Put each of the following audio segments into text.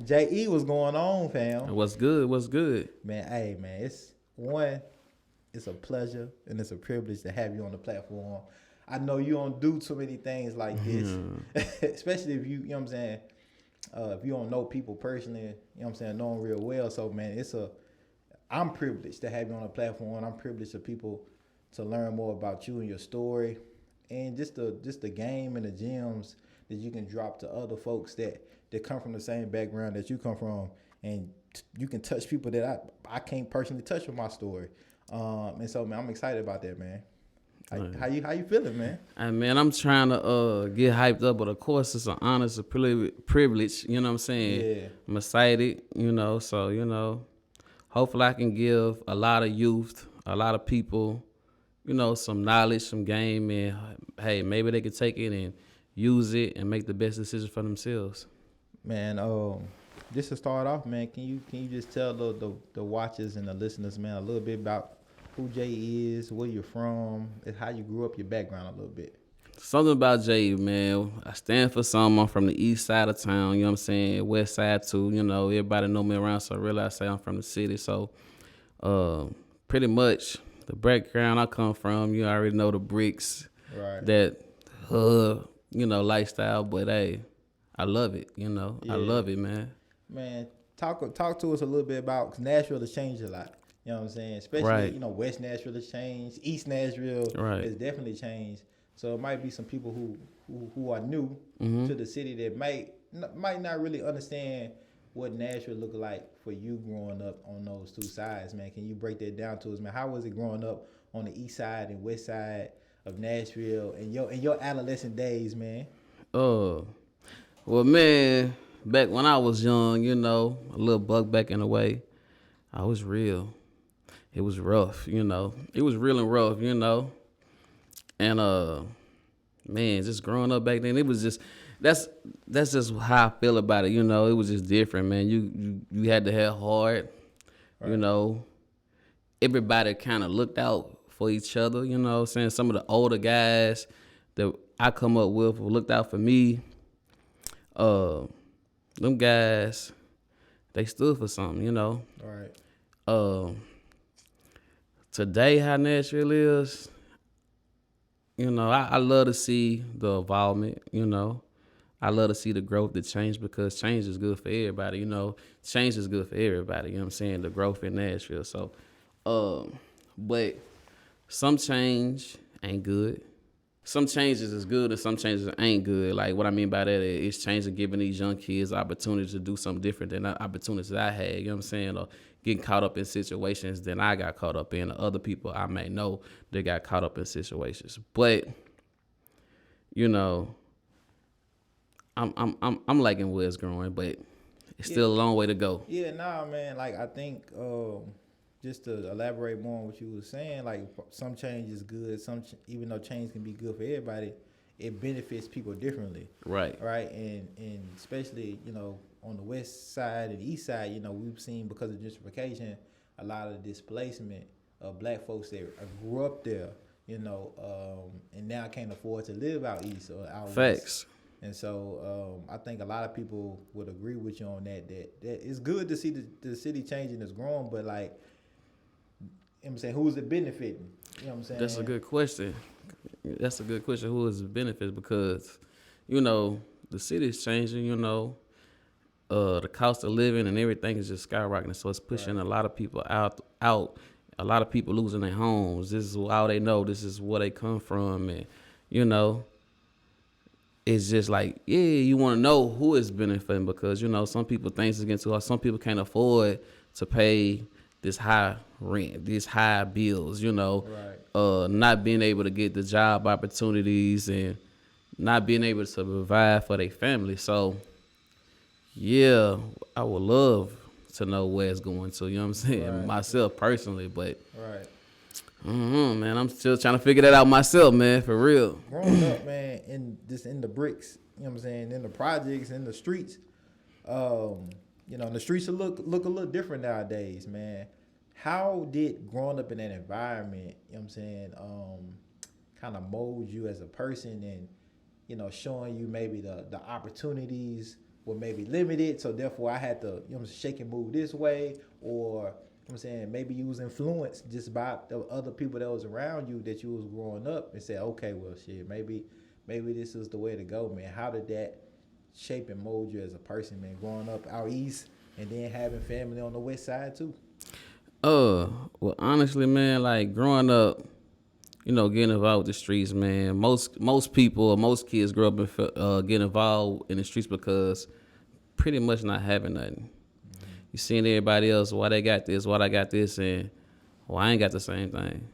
J.E. was going on, fam. What's good? What's good? Man, hey, man, it's a pleasure and it's a privilege to have you on the platform. I know you don't do too many things like this, especially if you know what I'm saying, if you don't know people personally, you know what I'm saying, know them real well. So, man, I'm privileged to have you on the platform. I'm privileged for people to learn more about you and your story and just the game and the gems that you can drop to other folks that come from the same background that you come from, and you can touch people that I can't personally touch with my story. And so, man, I'm excited about that, man. How you feeling, man? And man, I'm trying to get hyped up, but of course it's an honor, it's a privilege. You know what I'm saying? Yeah. I'm excited. So hopefully I can give a lot of youth, a lot of people, some knowledge, some game, and hey, maybe they could take it and use it and make the best decision for themselves. Man, just to start off, man, can you just tell the watchers and the listeners, man, a little bit about who Jay is, where you're from, and how you grew up, your background a little bit. Something about Jay, man. I stand for something. I'm from the east side of town, you know what I'm saying? West side too, everybody know me around, so really I say I'm from the city. So pretty much the background I come from, you already know the bricks, right? That lifestyle, but hey, I love it, Yeah. I love it, man. Man, talk to us a little bit about, cause Nashville has changed a lot. You know what I'm saying? Especially, right. West Nashville has changed. East Nashville has definitely changed. So it might be some people who are new to the city that might not really understand what Nashville looked like for you growing up on those two sides, man. Can you break that down to us, man? How was it growing up on the east side and west side of Nashville in your adolescent days, man? Well, man, back when I was young, a little buck back in the way, I was real. It was rough, It was real and rough, And man, just growing up back then, it was just that's just how I feel about it, It was just different, man. You had to have heart, right. Everybody kind of looked out for each other, saying some of the older guys that I come up with looked out for me. Them guys, they stood for something, All right. Today, how Nashville is, I love to see the involvement, I love to see the growth, the change, because change is good for everybody, Change is good for everybody, you know what I'm saying? The growth in Nashville. So, but some change ain't good. Some changes is good and some changes ain't good. Like, what I mean by that is change of giving these young kids opportunities to do something different than the opportunities I had, you know what I'm saying? Or getting caught up in situations that I got caught up in, or other people I may know that got caught up in situations. But, I'm liking where it's growing, but it's still a long way to go. Yeah, man. Like, I think just to elaborate more on what you were saying, like, some change is good. Even though change can be good for everybody, it benefits people differently. Right. Right. And especially, on the west side and the east side, we've seen, because of gentrification, a lot of displacement of black folks that grew up there, and now can't afford to live out east or out west. Facts. And so I think a lot of people would agree with you on that it's good to see the city changing, it's growing, but, like, I'm saying, who's it benefiting? You know what I'm saying? That's a good question. Who is it benefits? Because, the city is changing, the cost of living and everything is just skyrocketing. So it's pushing a lot of people out. A lot of people losing their homes. This is all they know. This is where they come from. And, it's just like, yeah, you want to know who is benefiting, because, some people things is getting too hard. Some people can't afford to pay this high rent, these high bills, Right. Not being able to get the job opportunities and not being able to provide for their family. So, yeah, I would love to know where it's going to, you know what I'm saying? Right. Myself personally, but right. Man, I'm still trying to figure that out myself, man, for real. Growing up, man, in the bricks, you know what I'm saying, in the projects, in the streets, the streets will look a little different nowadays, man. How did growing up in that environment, you know what I'm saying, kind of mold you as a person, and, showing you maybe the opportunities were maybe limited, so therefore I had to, shake and move this way, or I'm saying maybe you was influenced just by the other people that was around you that you was growing up and said, okay, well, shit, maybe this is the way to go, man. How did that shape and mold you as a person, man, growing up out east and then having family on the west side too? Well, honestly, man, like growing up, getting involved with the streets, man. Most people or most kids grow up and get involved in the streets because pretty much not having nothing. You seeing everybody else, why they got this, why I got this, and I ain't got the same thing.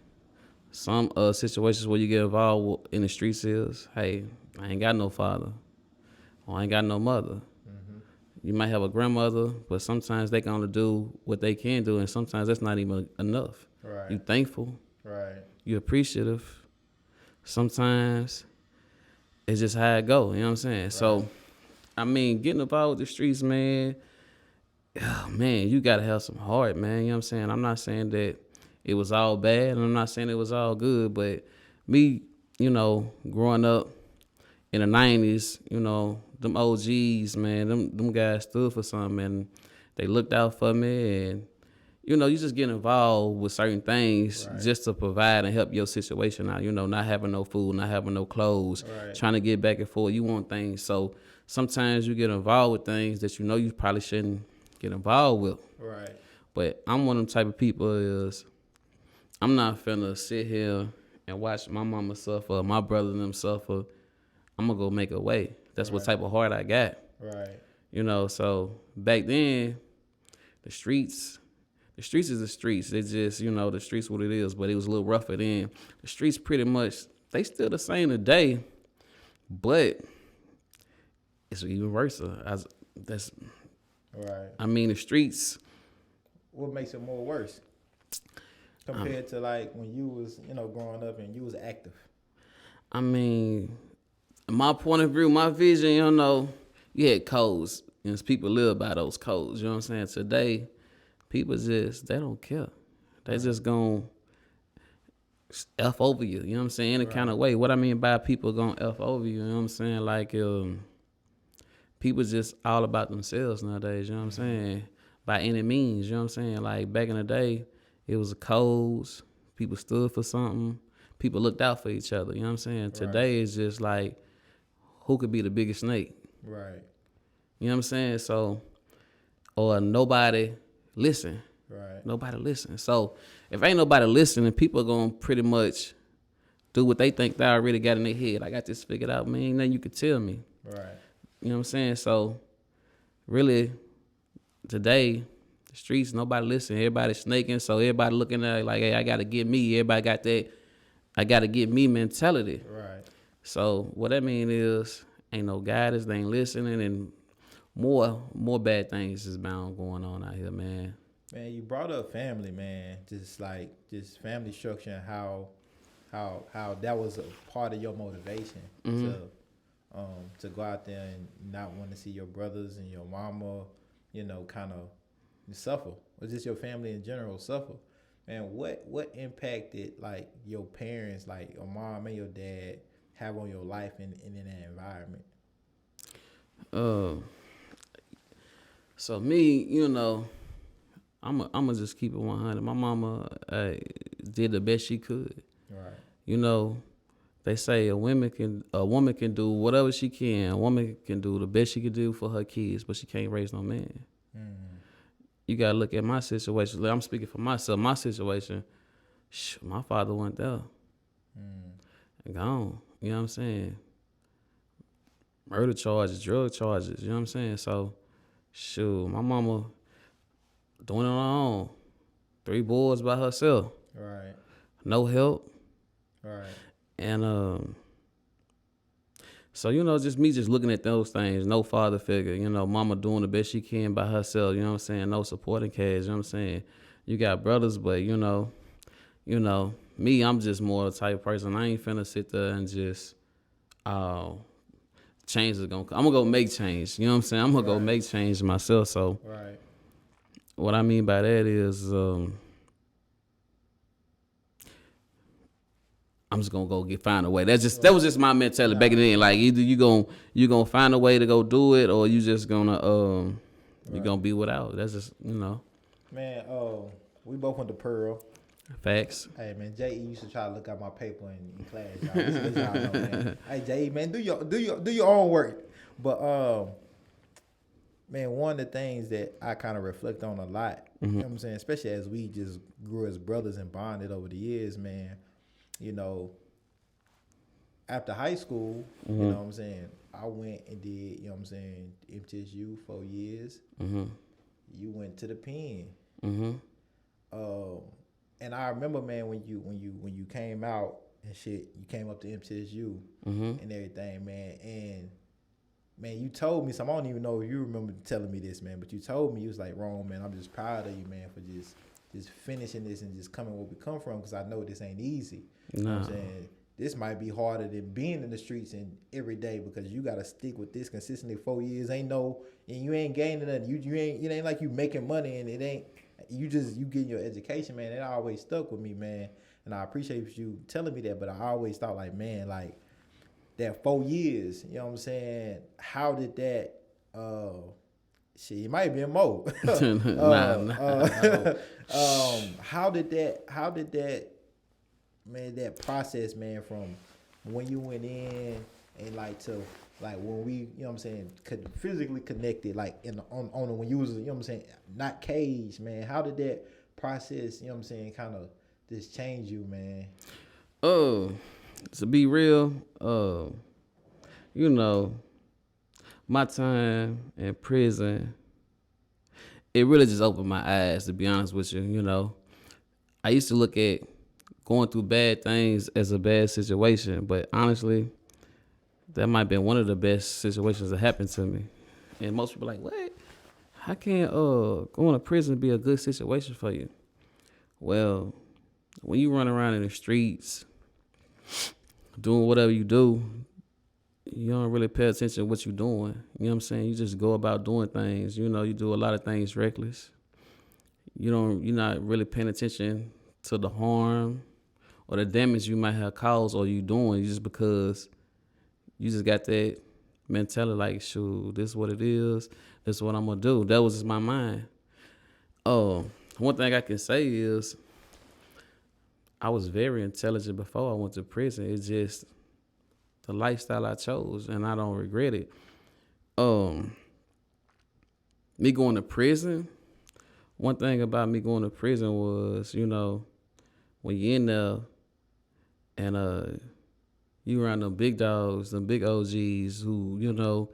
Some situations where you get involved in the streets is, hey, I ain't got no father, or I ain't got no mother. You might have a grandmother, but sometimes they can only do what they can do, and sometimes that's not even enough. Right. You thankful. Right. You appreciative. Sometimes it's just how it go. You know what I'm saying? Right. So, I mean, getting involved with the streets, man. Oh, man, you gotta have some heart, man. You know what I'm saying? I'm not saying that it was all bad, and I'm not saying it was all good, but me, growing up in the 90s, them OGs, man, them guys stood for something, and they looked out for me, and you just get involved with certain things just to provide and help your situation out. Not having no food, not having no clothes, trying to get back and forth. You want things. So sometimes you get involved with things that you probably shouldn't get involved with. Right. But I'm one of them type of people is I'm not finna sit here and watch my mama suffer, my brother and them suffer. I'm gonna go make a way. That's what type of heart I got. Right. So back then, the streets is the streets. It's just, the streets what it is, but it was a little rougher then. The streets pretty much, they still the same today, but it's even worse. I mean, the streets. What makes it more worse compared to like when you was, growing up and you was active? I mean, my point of view, my vision, you had codes, and people live by those codes. You know what I'm saying? Today, people they don't care. They just gonna F over you. You know what I'm saying? In a kind of way. What I mean by people gonna F over you, you know what I'm saying? Like, people just all about themselves nowadays, you know what I'm saying? By any means, you know what I'm saying? Like, back in the day, it was codes. People stood for something. People looked out for each other, you know what I'm saying? Today, it's just like, who could be the biggest snake? Right. You know what I'm saying? So, or nobody listen. Right. Nobody listen. So, if ain't nobody listening, people are going to pretty much do what they think they already got in their head. I got this figured out, man. Ain't nothing you could tell me. Right. You know what I'm saying? So, really, today, the streets, nobody listen. Everybody snaking, so everybody looking at it like, hey, I got to get me. Everybody got that, I got to get me mentality. Right. So, what that mean is, ain't no guidance, they ain't listening, and more bad things is bound going on out here, man. Man, you brought up family, man. Just family structure and how that was a part of your motivation to go out there and not want to see your brothers and your mama, kind of suffer, or just your family in general suffer. Man, what impact did like your parents, like your mom and your dad, have on your life in that environment? So me, I'ma just keep it 100. My mama did the best she could. Right. They say a woman can do whatever she can. A woman can do the best she can do for her kids, but she can't raise no man. You gotta look at my situation. I'm speaking for myself. My situation, my father went there and gone. You know what I'm saying? Murder charges, drug charges. You know what I'm saying? So, my mama doing it on her own. 3 boys by herself. Right. No help. Right. And so just me just looking at those things, no father figure, mama doing the best she can by herself, you know what I'm saying? No supporting cast, you know what I'm saying? You got brothers, but me, I'm just more the type of person. I ain't finna sit there and just change is gonna come. I'm gonna go make change, you know what I'm saying? I'm gonna go make change myself. So what I mean by that is I'm just gonna go find a way. That was just my mentality back then. Like either you gonna find a way to go do it, or you just gonna you gonna be without. That's just Man, we both went to Pearl. Facts. Hey man, J.E. used to try to look at my paper in class. Y'all know, man. Hey J.E. man, do your own work. But man, one of the things that I kind of reflect on a lot, you know what I'm saying, especially as we just grew as brothers and bonded over the years, man. You know, after high school, you know what I'm saying, I went and did, you know what I'm saying, MTSU 4 years. You went to the pen. And I remember, man, when you came out and shit, you came up to MTSU and everything, man. And man, you told me something. I don't even know if you remember telling me this, man, but you told me, you was like, Rome, man, I'm just proud of you, man, for just finishing this and just coming where we come from, because I know this ain't easy. You know what I'm saying? This might be harder than being in the streets and every day, because you got to stick with this consistently 4 years. And you ain't gaining nothing. It ain't like you making money, and it ain't, you getting your education, man. It always stuck with me, man. And I appreciate you telling me that, but I always thought like, man, like that 4 years, you know what I'm saying? How did that, shit, it might be more. How did that, man, that process, man, from when you went in and like to like when we, you know what I'm saying, physically connected, like on when you was, you know what I'm saying, not caged, man. How did that process, you know what I'm saying, kind of just change you, man? To be real, you know, my time in prison, it really just opened my eyes, to be honest with you. You know, I used to look at going through bad things as a bad situation, but honestly, that might have been one of the best situations that happened to me. And most people are like, what? How can going to prison be a good situation for you? Well, when you run around in the streets doing whatever you do, you don't really pay attention to what you're doing. You know what I'm saying? You just go about doing things. You know, you do a lot of things reckless. You're not really paying attention to the harm or the damage you might have caused or you doing just because you just got that mentality like, shoot, this is what it is. This is what I'm going to do. That was just my mind. One thing I can say is I was very intelligent before I went to prison. It's just the lifestyle I chose, and I don't regret it. Me going to prison, one thing about me going to prison was, you know, when you're in there and you around them big dogs, them big OGs who, you know,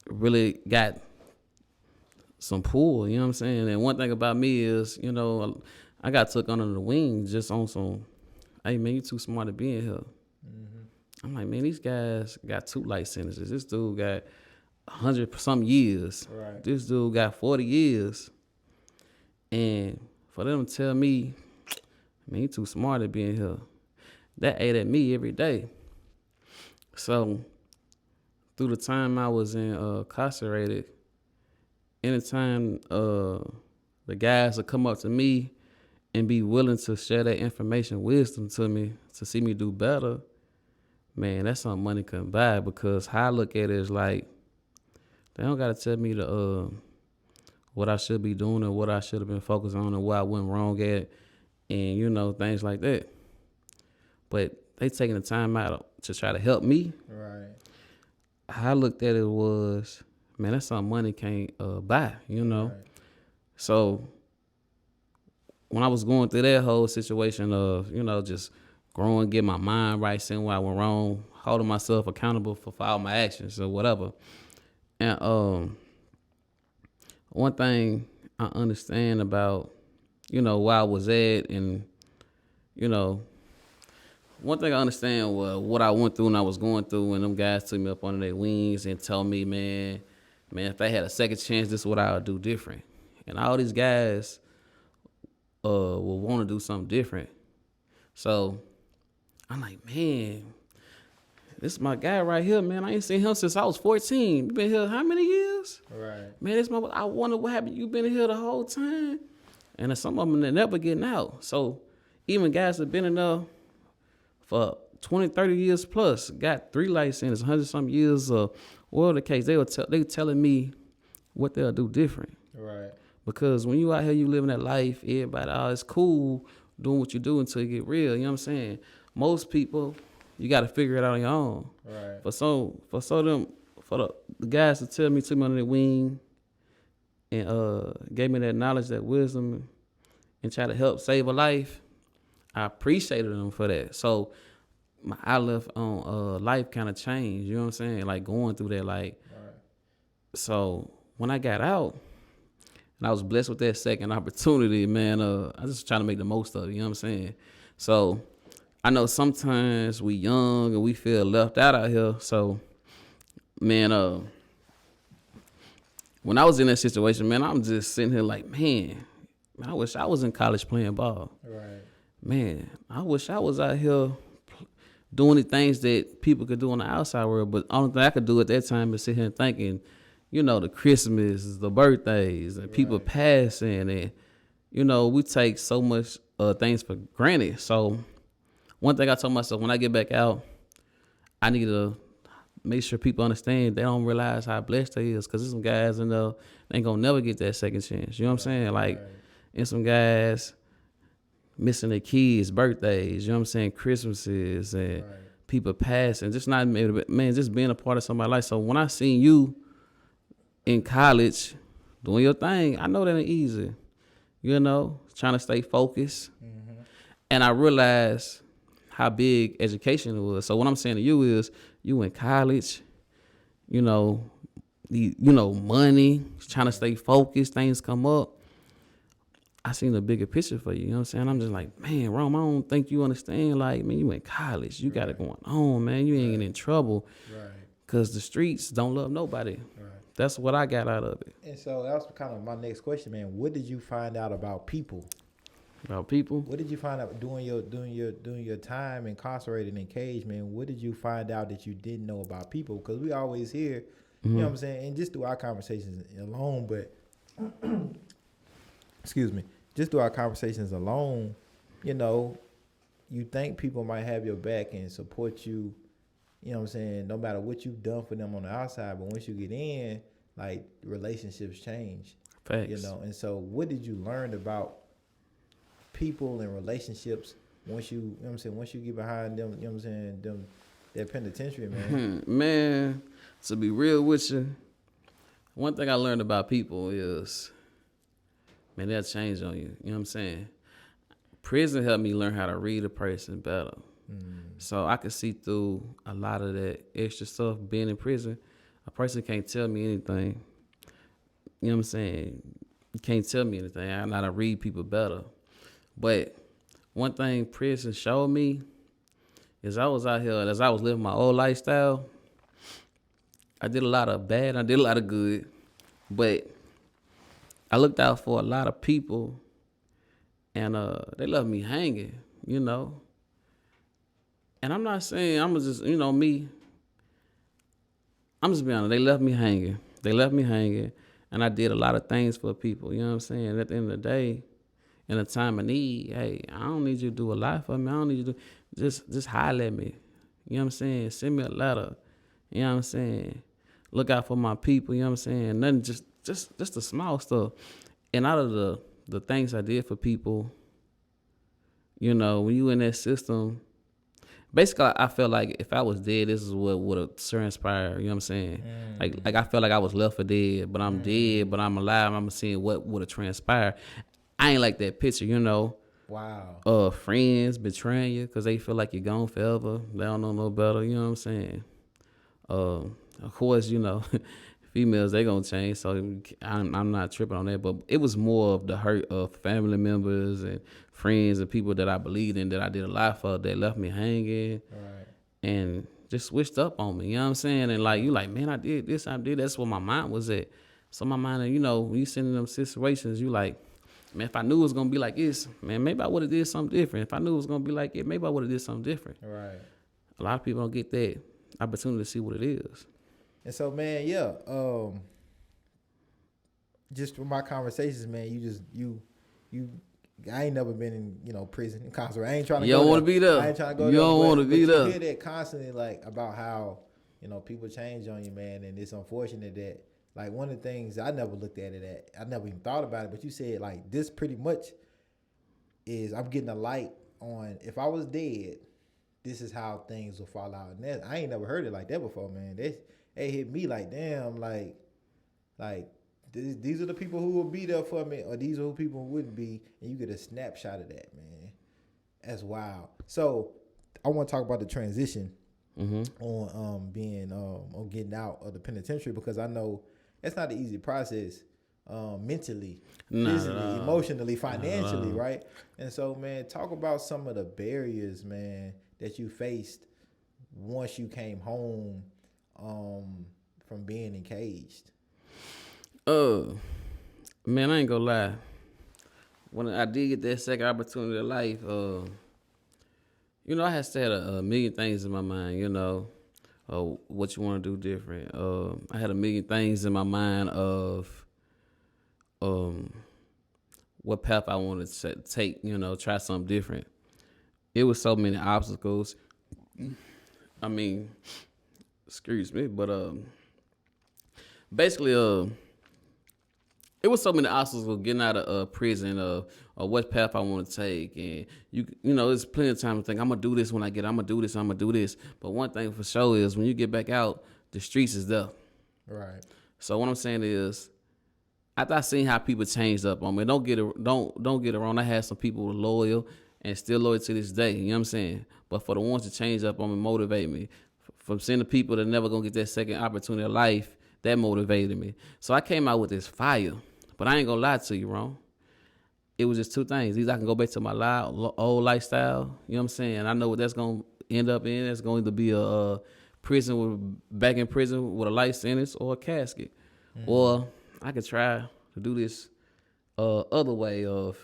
really got some pull, you know what I'm saying? And one thing about me is, you know, I got took under the wing just on some, hey, man, you too smart to be in here. I'm like, man, these guys got 2 life sentences. This dude got 100-some years. Right. This dude got 40 years. And for them to tell me, man, you too smart to be in here, that ate at me every day. So through the time I was incarcerated, anytime the guys would come up to me and be willing to share that information, wisdom to me, to see me do better, man, that's something money couldn't buy, because how I look at it is like, they don't got to tell me what I should be doing or what I should have been focused on and where I went wrong at and, you know, things like that. But they taking the time out to try to help me. Right. How I looked at it was, man, that's something money can't buy, you know? Right. So when I was going through that whole situation of, you know, just growing, get my mind right, seeing where I went wrong, holding myself accountable for all my actions or whatever. And one thing I understand about, you know, where I was at and, you know, one thing I understand was what I went through and I was going through, and them guys took me up under their wings and told me, man, if they had a second chance, this is what I would do different. And all these guys will want to do something different. So I'm like, man, this is my guy right here, man. I ain't seen him since I was 14. You been here how many years? Right. Man, I wonder what happened. You been here the whole time? And some of them, they're never getting out. So even guys that been in there for 20, 30 years plus, got 3 life sentences, 100-something years, whatever the case. They were telling me what they'll do different. Right. Because when you out here, you living that life, everybody, it's cool doing what you do until you get real. You know what I'm saying? Most people, you got to figure it out on your own. Right. For the guys to tell me, took me under their wing and gave me that knowledge, that wisdom, and try to help save a life, I appreciated them for that. So my outlook on life kind of changed. You know what I'm saying? Like going through that, like. Right. So when I got out, and I was blessed with that second opportunity, man, I just trying to make the most of it. You know what I'm saying? So I know sometimes we young and we feel left out here. So, man, when I was in that situation, man, I'm just sitting here like, man, I wish I was in college playing ball. Right. Man, I wish I was out here doing the things that people could do in the outside world. But the only thing I could do at that time is sit here and thinking, you know, the Christmas, the birthdays, and people passing, and you know, we take so much things for granted. So one thing I told myself, when I get back out, I need to make sure people understand they don't realize how blessed they is, because there's some guys in there, they ain't gonna never get that second chance. You know what I'm saying? Like, and some guys missing their kids' birthdays, you know what I'm saying, Christmases, and people passing, just not, man, just being a part of somebody's life. So when I seen you in college doing your thing, I know that ain't easy, you know, trying to stay focused. Mm-hmm. And I realized how big education was. So what I'm saying to you is, you in college, you know, money, trying to stay focused, things come up. I seen a bigger picture for you, you know what I'm saying? I'm just like, man, Rome, I don't think you understand. Like, man, you in college, you got it going on, man. You ain't in trouble. Right. Because the streets don't love nobody. Right. That's what I got out of it. And so that was kind of my next question, man. What did you find out about people? About people? What did you find out doing your time incarcerated in cage, man? What did you find out that you didn't know about people? Because we always hear, you know what I'm saying, and just through our conversations alone, but excuse me, just through our conversations alone, you know, you think people might have your back and support you, you know what I'm saying, no matter what you've done for them on the outside, but once you get in, like, relationships change. Facts. You know, and so what did you learn about people and relationships once you know what I'm saying, once you get behind them, you know what I'm saying, that penitentiary, man? Man, to be real with you, one thing I learned about people is, man, they'll change on you. You know what I'm saying? Prison helped me learn how to read a person better. So I could see through a lot of that extra stuff being in prison. A person can't tell me anything. You know what I'm saying? You can't tell me anything. I know how to read people better. But one thing prison showed me is I was out here, as I was living my old lifestyle, I did a lot of bad, I did a lot of good, but I looked out for a lot of people, and they left me hanging, you know. And I'm not saying, I'm just, you know, me, I'm just being honest, they left me hanging. They left me hanging, and I did a lot of things for people, you know what I'm saying? At the end of the day, in a time of need, hey, I don't need you to do a lot for me. I don't need you to just holler at me. You know what I'm saying? Send me a letter. You know what I'm saying? Look out for my people, you know what I'm saying? Nothing, just the small stuff. And out of the things I did for people, you know, when you in that system, basically I felt like if I was dead, this is what would have transpired, you know what I'm saying? Like I felt like I was left for dead, but I'm dead, but I'm alive. I'm seeing what would have transpired. I ain't like that picture, you know. Wow. Friends betraying you because they feel like you're gone forever. They don't know no better, you know what I'm saying? Of course, you know, females, they gonna change, so I'm not tripping on that. But it was more of the hurt of family members and friends and people that I believed in, that I did a lot for, that left me hanging. Right. And just switched up on me, you know what I'm saying? And like, you like, man, I did this, I did. That's where my mind was at. So my mind, you know, when you send in them situations, you like, man, if I knew it was gonna be like this, man, maybe I would have did something different. If I knew it was gonna be like it, maybe I would have did something different. Right. A lot of people don't get that opportunity to see what it is. And so, man, yeah, just from my conversations, man, you I ain't never been in, prison, incarcerated. I ain't trying to You go don't there. want to be there. I ain't trying to go You there. don't want to But be you there. hear that constantly, like, about how, people change on you, man. And it's unfortunate that, like, one of the things I never looked at it at, I never even thought about it, but you said, like, this pretty much is, I'm getting a light on, if I was dead, this is how things will fall out. And that, I ain't never heard it like that before, man. They hit me like, damn, like these are the people who will be there for me, or these are who people who wouldn't be, and you get a snapshot of that, man. That's wild. So I want to talk about the transition on being on getting out of the penitentiary, because I know it's not an easy process, mentally, physically, emotionally, financially, right? And so, man, talk about some of the barriers, man, that you faced once you came home from being encaged. Man, I ain't gonna lie. When I did get that second opportunity of life, I had had a million things in my mind, what you want to do different. I had a million things in my mind of what path I wanted to take, try something different. It was so many obstacles. I mean, excuse me, but basically, it was so many obstacles of getting out of prison, or what path I want to take, and there's plenty of time to think I'm gonna do this when I get. I'm gonna do this. But one thing for sure is when you get back out, the streets is there. Right. So what I'm saying is, after I seen how people changed up on me, don't get it wrong. I had some people who were loyal and still loyal to this day. You know what I'm saying? But for the ones that change up on me, motivate me. From seeing the people that never gonna get that second opportunity of life, that motivated me. So I came out with this fire. But I ain't gonna lie to you, Ron. It was just two things. Either I can go back to my old lifestyle, you know what I'm saying? I know what that's gonna end up in. It's going to be a back in prison with a life sentence or a casket. Or I could try to do this other way of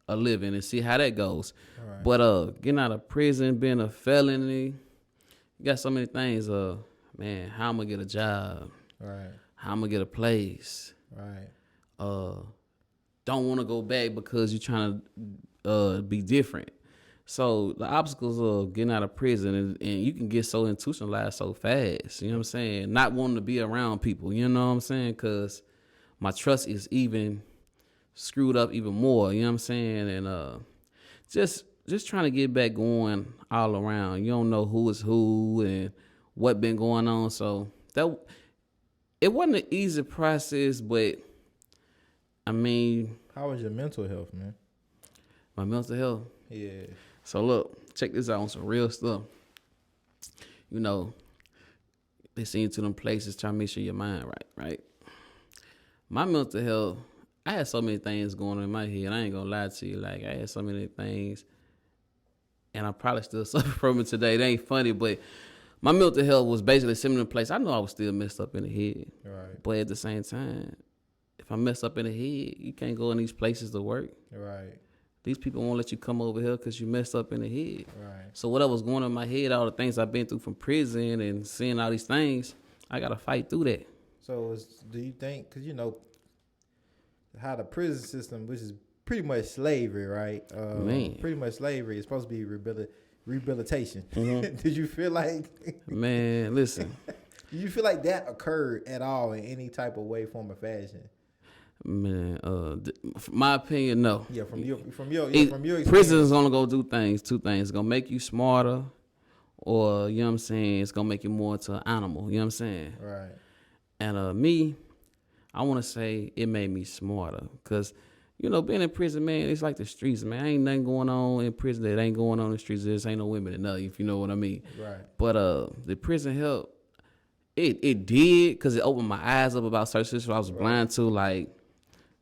living and see how that goes. Right. But getting out of prison, being a felony, you got so many things. Man, how I'm gonna get a job? Right. How I'm gonna get a place? Right. Don't want to go back because you're trying to be different. So the obstacles of getting out of prison, and you can get so institutionalized so fast. You know what I'm saying? Not wanting to be around people. You know what I'm saying? Because my trust is even screwed up even more. You know what I'm saying? And just trying to get back going all around. You don't know who is who and what been going on. So it wasn't an easy process, but I mean, how was your mental health, man? My mental health? Yeah. So look, check this out on some real stuff. They send you to them places trying to make sure your mind right? My mental health, I had so many things going on in my head. I ain't gonna lie to you. Like, I had so many things, and I probably still suffer from it today. It ain't funny, but my mental health was basically sitting in a place. I know I was still messed up in the head. Right. But at the same time, if I mess up in the head, you can't go in these places to work. Right. These people won't let you come over here because you messed up in the head. Right. So whatever was going on in my head, all the things I've been through from prison and seeing all these things, I got to fight through that. So do you think, because how the prison system, which is pretty much slavery, right? Pretty much slavery. It's supposed to be rehabilitation. Mm-hmm. Did you feel like... Man, listen. Did you feel like that occurred at all in any type of way, form, or fashion? Man, my opinion, no. Yeah, from your experience. Prison is gonna go do two things. It's gonna make you smarter, or you know what I'm saying, it's gonna make you more into an animal. You know what I'm saying? Right. And me, I want to say it made me smarter, cause being in prison, man, it's like the streets, man. Ain't nothing going on in prison that ain't going on in the streets. There ain't no women or nothing, if you know what I mean. Right. But the prison helped. It did, because it opened my eyes up about certain situations I was blind to, like,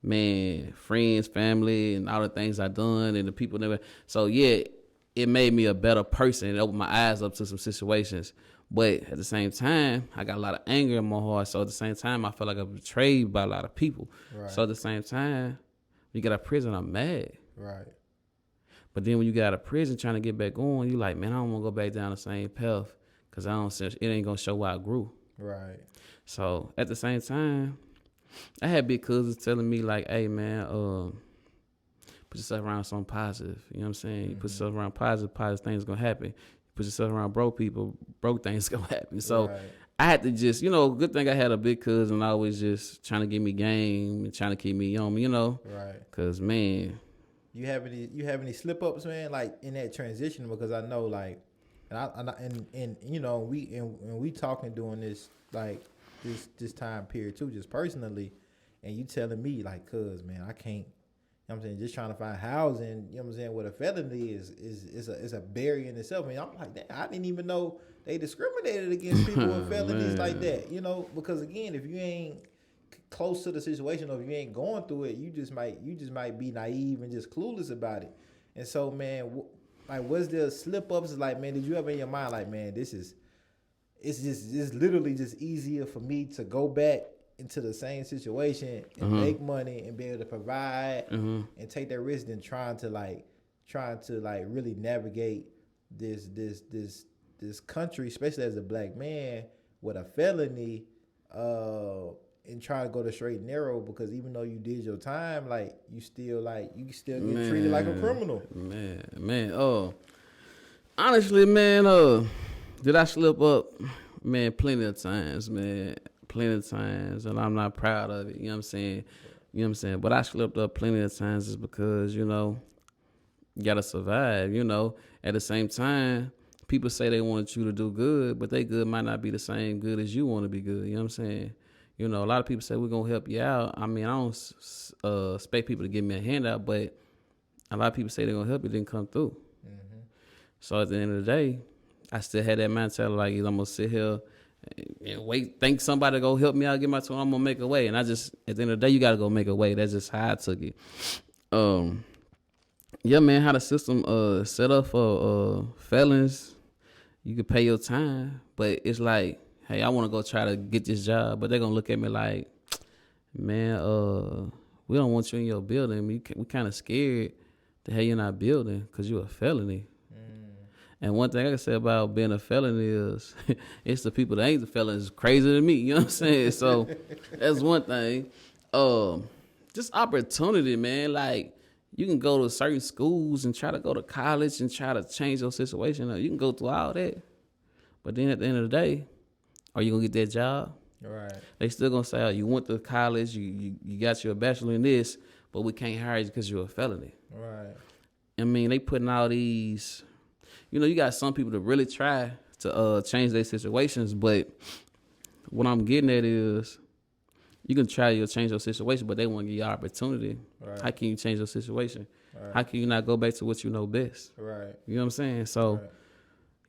man, friends, family, and all the things I done, and the people never. So yeah, it made me a better person. It opened my eyes up to some situations. But at the same time, I got a lot of anger in my heart. So at the same time, I felt like I was betrayed by a lot of people. Right. So at the same time, when you get out of prison, I'm mad. Right. But then when you get out of prison trying to get back on, you like, man, I don't want to go back down the same path, because it ain't gonna show why I grew. Right. So at the same time, I had big cousins telling me like, "Hey man, put yourself around something positive. You know what I'm saying? You put yourself around positive things gonna happen. You put yourself around broke people, broke things gonna happen. So I had to just, good thing I had a big cousin always just trying to give me game and trying to keep me on me, Right. Cause man. You have any slip ups, man, like in that transition? Because I know, like, and we talking doing this like this time period too, just personally, and you telling me like, cuz man, I can't. You know what I'm saying, just trying to find housing. You know what I'm saying, what a felony is a barrier in itself. And I'm like, damn, I didn't even know they discriminated against people with felonies like that. Because again, if you ain't close to the situation or if you ain't going through it, you just might be naive and just clueless about it. And so, man, was there slip ups? Like, man, did you ever in your mind like, man, it's literally just easier for me to go back into the same situation and make money and be able to provide and take that risk than trying to really navigate this country, especially as a black man with a felony, and try to go the straight and narrow, because even though you did your time, like you still get treated like a criminal. Man. Honestly, man, did I slip up? Man, plenty of times, and I'm not proud of it. You know what I'm saying? But I slipped up plenty of times is because, you gotta survive, At the same time, people say they want you to do good, but they good might not be the same good as you want to be good. You know what I'm saying? A lot of people say we're going to help you out. I mean, I don't expect people to give me a handout, but a lot of people say they're going to help you, didn't come through. Mm-hmm. So at the end of the day, I still had that mindset like, I'm going to sit here and wait, think somebody go help me out, get my tool, I'm going to make a way. And at the end of the day, you got to go make a way. That's just how I took it. Yeah, man, how the system set up for felons, you can pay your time, but it's like, hey, I want to go try to get this job, but they're going to look at me like, man, we don't want you in your building. We kind of scared the hell you're not building because you're a felony. And one thing I can say about being a felony is it's the people that ain't the felons crazy than me. You know what I'm saying? So that's one thing. Just opportunity, man. Like, you can go to certain schools and try to go to college and try to change your situation. You can go through all that. But then at the end of the day, are you going to get that job? Right. They still going to say, oh, you went to college, you got your bachelor in this, but we can't hire you because you're a felony. Right. I mean, they putting all these, you got some people that really try to change their situations, but what I'm getting at is you can try to change your situation, but they want to give you opportunity. Right. How can you change your situation? Right. How can you not go back to what you know best? Right. You know what I'm saying? So,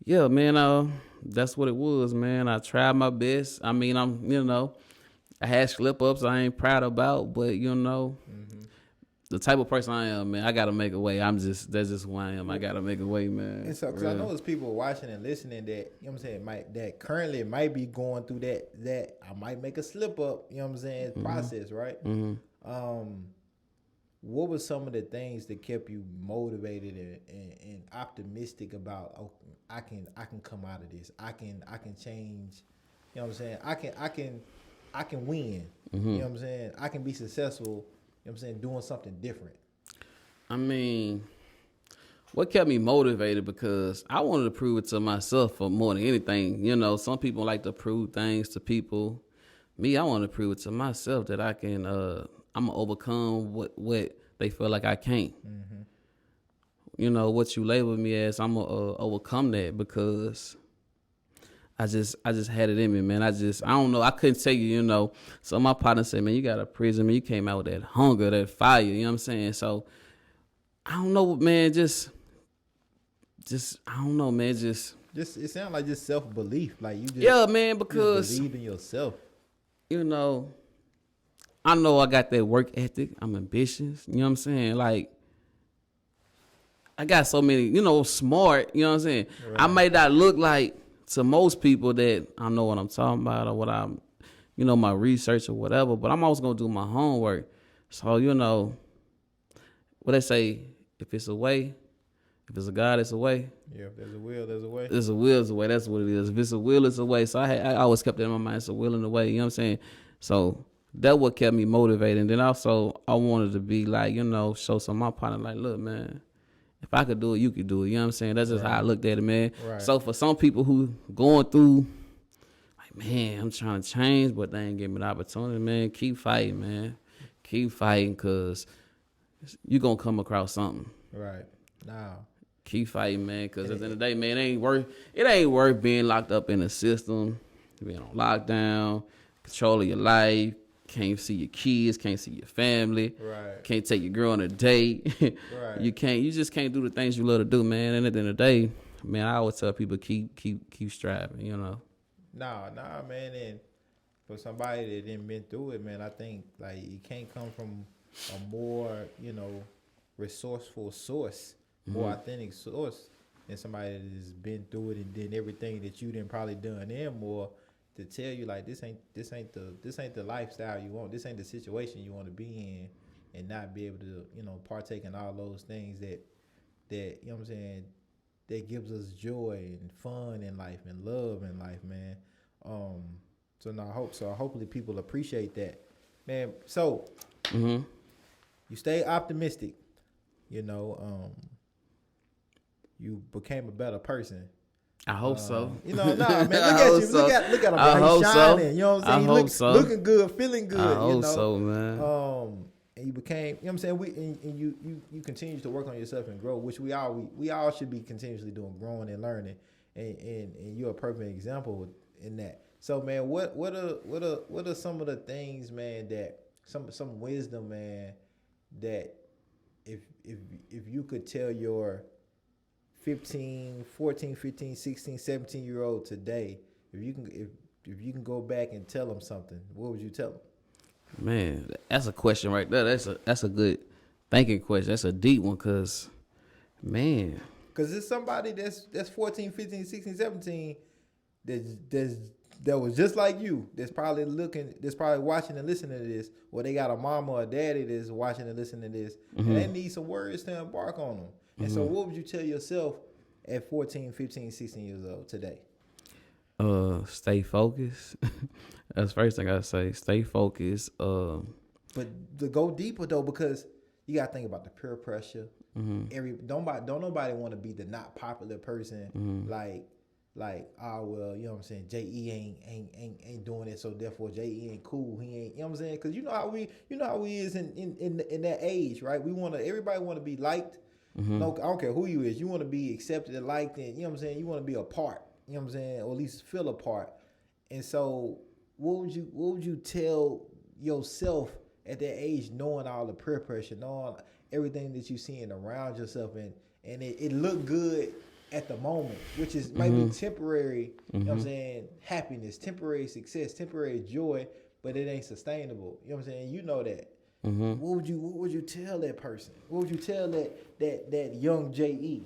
yeah, man, that's what it was, man. I tried my best. I mean, I had slip-ups I ain't proud about, but, the type of person I am, man, I got to make a way. That's just who I am. I got to make a way, man. And so, because I know there's people watching and listening that, that currently might be going through that I might make a slip-up, process, right? Mm-hmm. What were some of the things that kept you motivated and optimistic about, oh, I can come out of this. I can change. You know what I'm saying? I can win. Mm-hmm. You know what I'm saying? I can be successful. You know what I'm saying? Doing something different. I mean, what kept me motivated, because I wanted to prove it to myself for more than anything. Some people like to prove things to people. Me, I want to prove it to myself that I can. I'm gonna overcome what they feel like I can't. Mm-hmm. What you label me as, I'm gonna overcome that, because I just had it in me, man. I don't know. I couldn't tell you, So my partner said, man, you got a prison, man. You came out with that hunger, that fire. You know what I'm saying? So I don't know, man. Just I don't know, man. Just it sounds like just self-belief. Like you just, yeah, man, because you believe in yourself. I know I got that work ethic. I'm ambitious. You know what I'm saying? Like, I got so many, smart. You know what I'm saying? Right. I may not look like to most people that I know what I'm talking about or what I'm, my research or whatever, but I'm always going to do my homework. So, what they say, if it's a way, if it's a God, it's a way. Yeah, if there's a will, there's a way. There's a will, there's a way. That's what it is. If it's a will, it's a way. So I always kept that in my mind. It's a will and a way. You know what I'm saying? So that what kept me motivated. And then also I wanted to be like, show some of my partner like, look, man, if I could do it, you could do it. You know what I'm saying? That's just how I looked at it, man. Right. So for some people who going through, like, man, I'm trying to change, but they ain't giving me the opportunity, man. Keep fighting, man. Keep fighting, because you going to come across something. Right. Now. Keep fighting, man, because at the end of the day, man, it ain't worth being locked up in the system, being on lockdown, controlling your life, can't see your kids, can't see your family, right. Can't take your girl on a date. Right. You just can't do the things you love to do, man. And at the end of the day, man, I always tell people keep striving, Nah, man, and for somebody that didn't been through it, man, I think like you can't come from a more, resourceful source, more authentic source than somebody that has been through it and did everything that you didn't probably done and more to tell you like this ain't the lifestyle you want, this ain't the situation you want to be in, and not be able to partake in all those things that you know what I'm saying, that gives us joy and fun in life and love in life, man. So no, I hope so. Hopefully people appreciate that, man. So you stay optimistic, you became a better person. I hope so. Man, look at you. So. Look at him, man. He's shining. So. You know what I'm saying? So. Looking good, feeling good. I hope so, man. And you became, you know what I'm saying? And you continue to work on yourself and grow, which we all should be continuously doing, growing and learning. And you're a perfect example in that. So, man, what are some of the things, man, that some wisdom, man, that if you could tell your 14, 15, 16, 17-year-old today, if you can go back and tell them something, what would you tell them? Man, that's a question right there. That's a good thinking question. That's a deep one, because it's somebody that's 14, 15, 16, 17 that was just like you, that's probably watching and listening to this, or they got a mama or a daddy that's watching and listening to this, and they need some words to embark on them. And so what would you tell yourself at 14, 15, 16 years old today? Stay focused. That's the first thing I say. Stay focused. But to go deeper though, because you gotta think about the peer pressure. Don't nobody want to be the not popular person. Like, oh well, you know what I'm saying, J.E. ain't doing it, so therefore J.E. ain't cool. He ain't, you know what I'm saying? Because you know how we is in that age, right? Everybody want to be liked. No, I don't care who you is. You want to be accepted and liked, and you know what I'm saying. You want to be a part. You know what I'm saying, or at least feel a part. And so, what would you tell yourself at that age, knowing all the peer pressure, knowing everything that you seeing around yourself, and it look good at the moment, which is maybe temporary. You know what I'm saying, happiness, temporary success, temporary joy, but it ain't sustainable. You know what I'm saying. You know that. What would you tell that person? What would you tell that young J.E.?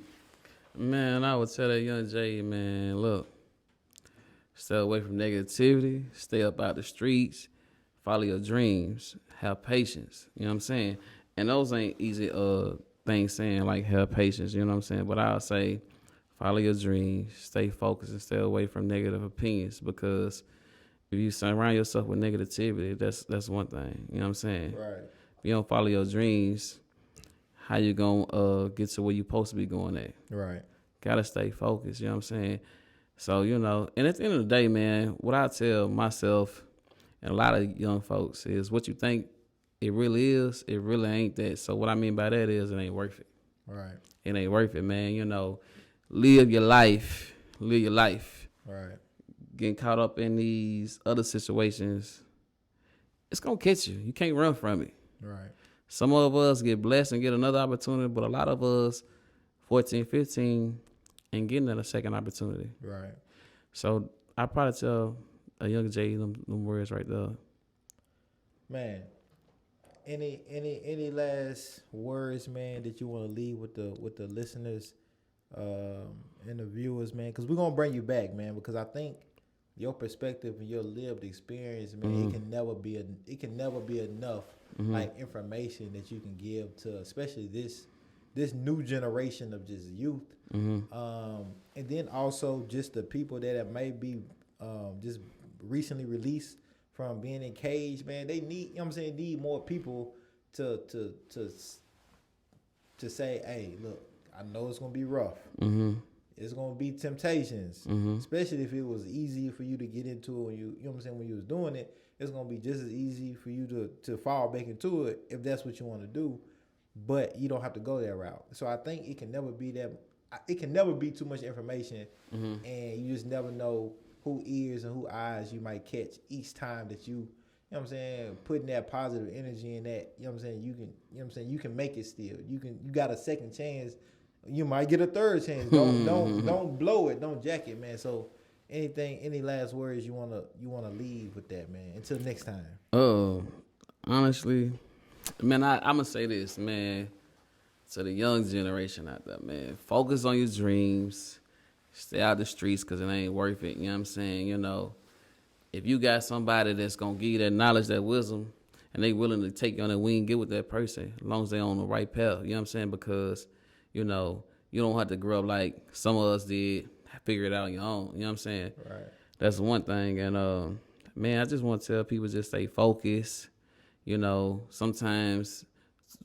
Man, I would tell that young J.E., man, look, stay away from negativity, stay up out the streets, follow your dreams, have patience. You know what I'm saying? And those ain't easy things saying, like have patience, you know what I'm saying? But I'll say follow your dreams, stay focused, and stay away from negative opinions, because if you surround yourself with negativity, that's one thing. You know what I'm saying? Right. If you don't follow your dreams, how you gonna get to where you supposed to be going at? Right. Gotta stay focused. You know what I'm saying? So, and at the end of the day, man, what I tell myself and a lot of young folks is what you think it really is, it really ain't that. So what I mean by that is it ain't worth it. Right. It ain't worth it, man. Live your life. Live your life. Right. Getting caught up in these other situations, it's going to catch you. You can't run from it. Right. Some of us get blessed and get another opportunity, but a lot of us, 14, 15, ain't getting a second opportunity. Right. So I probably tell a young Jay them words right there. Man, any last words, man, that you want to leave with the listeners and the viewers, man? Because we're gonna bring you back, man. Because I think your perspective and your lived experience, man, it can never be enough like information that you can give to, especially this new generation of just youth, and then also just the people that may be just recently released from being in cage, man. They need, you know what I'm saying, need more people to say, hey, look, I know it's gonna be rough. Mm-hmm. It's gonna be temptations, Mm-hmm. especially if it was easy for you to get into it. You know what I'm saying, when you was doing it, it's gonna be just as easy for you to fall back into it if that's what you want to do. But you don't have to go that route. So I think it can never be that. It can never be too much information, Mm-hmm. and you just never know who ears and who eyes you might catch each time that you know what I'm saying, putting that positive energy in that, you know what I'm saying, you can, you know what I'm saying, you can make it still. You got a second chance. You might get a third chance. Don't blow it. Don't jack it, man. So any last words you wanna leave with that, man, until next time? Honestly, man, I'm gonna say this, man, to the young generation out there, man. Focus on your dreams. Stay out the streets because it ain't worth it. You know what I'm saying? You know, if you got somebody that's going to give you that knowledge, that wisdom, and they willing to take you on that wing, get with that person, as long as they on the right path. You know what I'm saying? Because, you know, you don't have to grow up like some of us did, figure it out on your own. You know what I'm saying? Right. That's one thing. And, man, I just want to tell people just stay focused. You know, sometimes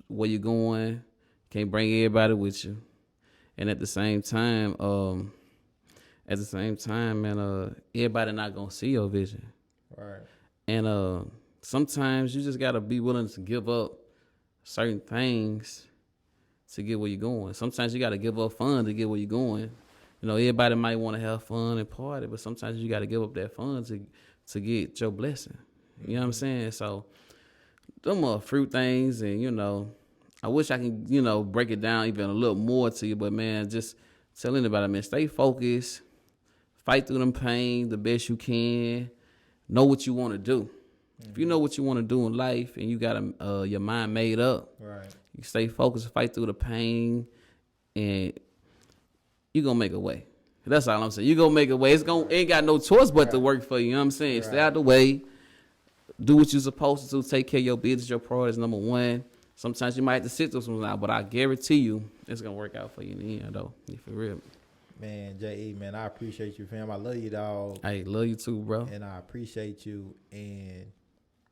where you're going, can't bring everybody with you. And at the same time, man, everybody not gonna see your vision. Right. And sometimes you just gotta be willing to give up certain things to get where you're going. Sometimes you gotta give up fun to get where you're going. You know, everybody might want to have fun and party, but sometimes you gotta give up that fun to get your blessing. You know what I'm saying? So them are fruit things, and you know, I wish I can, you know, break it down even a little more to you, but man, just tell anybody, man, stay focused, fight through them pain the best you can, know what you want to do. Mm-hmm. If you know what you want to do in life and you got your mind made up, right, you stay focused, fight through the pain, and you're going to make a way. That's all I'm saying. You're going to make a way. Ain't got no choice but to work for you. You know what I'm saying? Right. Stay out the way. Do what you're supposed to do. Take care of your business. Your priorities, number one. Sometimes you might have to sit through some now, but I guarantee you it's going to work out for you in the end, though. For real. Man, J.E., man, I appreciate you, fam. I love you, dog. I love you too, bro. And I appreciate you. And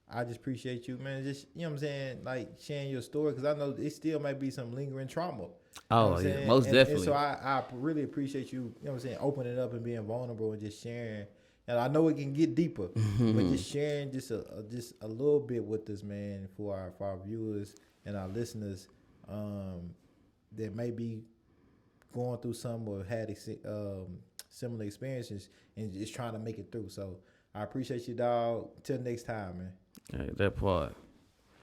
I just appreciate you, man. Just, you know what I'm saying, like sharing your story, because I know it still might be some lingering trauma. Oh, you know yeah, most definitely. And so I really appreciate you, you know what I'm saying, opening up and being vulnerable and just sharing. And I know it can get deeper, but just sharing just a little bit with us, man, for our viewers and our listeners that may be going through some or had similar experiences and just trying to make it through. So I appreciate you, dog. Till next time, man. Hey, that part.